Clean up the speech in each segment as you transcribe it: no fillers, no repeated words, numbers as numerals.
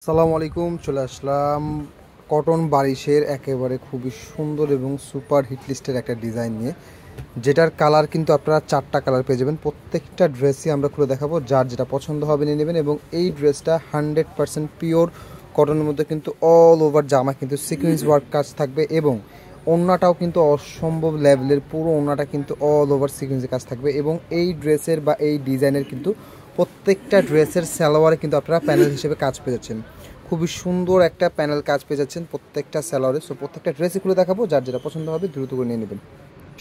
আসসালামু আলাইকুম, চলে আসলাম কটন বারিশের একেবারে খুবই সুন্দর এবং সুপার হিট লিস্টের একটা ডিজাইন নিয়ে, যেটার কালার কিন্তু আপনারা 4টা কালার পেয়ে যাবেন। প্রত্যেকটা ড্রেসই আমরা খুলে দেখাবো, যার যেটা পছন্দ হবে নিয়ে নেবেন। এবং এই ড্রেসটা 100% পিওর কটনের মধ্যে, কিন্তু অল ওভার জামা কিন্তু সিকোয়েন্স ওয়ার্ক কাজ থাকবে এবং ওড়নাটাও কিন্তু অসম্ভব লেভেলের, পুরো ওড়নাটা কিন্তু অল ওভার সিকোয়েন্সের কাজ থাকবে। এবং এই ড্রেসের বা এই ডিজাইনের কিন্তু প্রত্যেকটা ড্রেসের সালোয়ারে কিন্তু আপনারা প্যানেল হিসেবে কাজ পেয়ে যাচ্ছেন। খুবই সুন্দর একটা প্যানেল কাজ পেয়ে যাচ্ছেন প্রত্যেকটা সালোয়ারে। সো প্রত্যেকটা ড্রেসই খুলে দেখাবো, যার যেটা পছন্দ হবে দ্রুত করে নিয়ে নেবেন।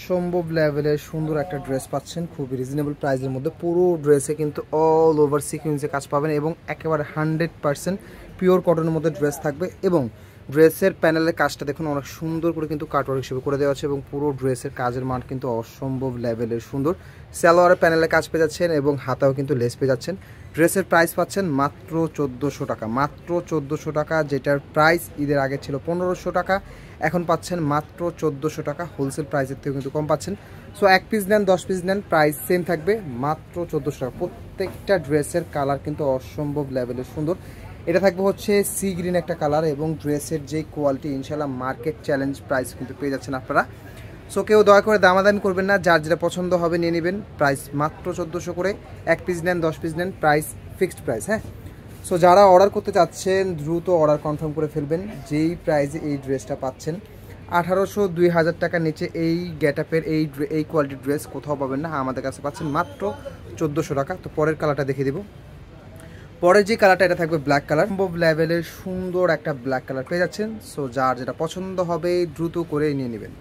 সম্ভব লেভেলের সুন্দর একটা ড্রেস পাচ্ছেন খুবই রিজনেবল প্রাইসের মধ্যে। পুরো ড্রেসে কিন্তু অল ওভার সিকোয়েন্সে কাজ পাবেন এবং একেবারে 100% পিওর কটনের মধ্যে ড্রেস থাকবে। এবং ড্রেসের প্যানেলের কাজটা দেখুন, অনেক সুন্দর করে কিন্তু কাটওয়ার্ক হিসেবে করে দেওয়া আছে এবং পুরো ড্রেসের কাজের মান কিন্তু অসম্ভব লেভেলের সুন্দর। সালোয়ারের প্যানেলে কাজ পেয়ে যাচ্ছেন এবং হাতাও কিন্তু লেস পেয়ে যাচ্ছেন। ড্রেসের প্রাইস পাচ্ছেন মাত্র 1400 টাকা, মাত্র 1400 টাকা, যেটার প্রাইস ঈদের আগে ছিল 1500 টাকা, এখন পাচ্ছেন মাত্র 1400 টাকা। হোলসেল প্রাইসের থেকে কিন্তু কম পাচ্ছেন। সো 1 পিস নেন 10 পিস নেন, প্রাইস সেম থাকবে, মাত্র 1400 টাকা। প্রত্যেকটা ড্রেসের কালার কিন্তু অসম্ভব লেভেলের সুন্দর। এটা থাকবে হচ্ছে সি গ্রিন একটা কালার এবং ড্রেসের যে কোয়ালিটি, ইনশাল্লাহ মার্কেট চ্যালেঞ্জ প্রাইস কিন্তু পেয়ে যাচ্ছেন আপনারা। সো কেউ দয়া করে দামাদামি করবেন না, যার যেটা পছন্দ হবে নিয়ে নেবেন। প্রাইস মাত্র 1400 করে, 1 পিস নেন 10 পিস নেন, প্রাইস ফিক্সড প্রাইস। হ্যাঁ, সো যারা অর্ডার করতে চাচ্ছেন দ্রুত অর্ডার কনফার্ম করে ফেলবেন। যেই প্রাইসে এই ড্রেসটা পাচ্ছেন 1800-2000 টাকার নিচে এই গেটআপের এই কোয়ালিটির ড্রেস কোথাও পাবেন না, আমাদের কাছে পাচ্ছেন মাত্র 1400 টাকা। তো পরের কালারটা দেখিয়ে দেবো। পরের যে কালারটা, এটা থাকবে ব্ল্যাক কালার, সম্ভব লেভেলের সুন্দর একটা ব্ল্যাক কালার পেয়ে যাচ্ছেন। সো যার যেটা পছন্দ হবে দ্রুত করে নিয়ে নেবেন।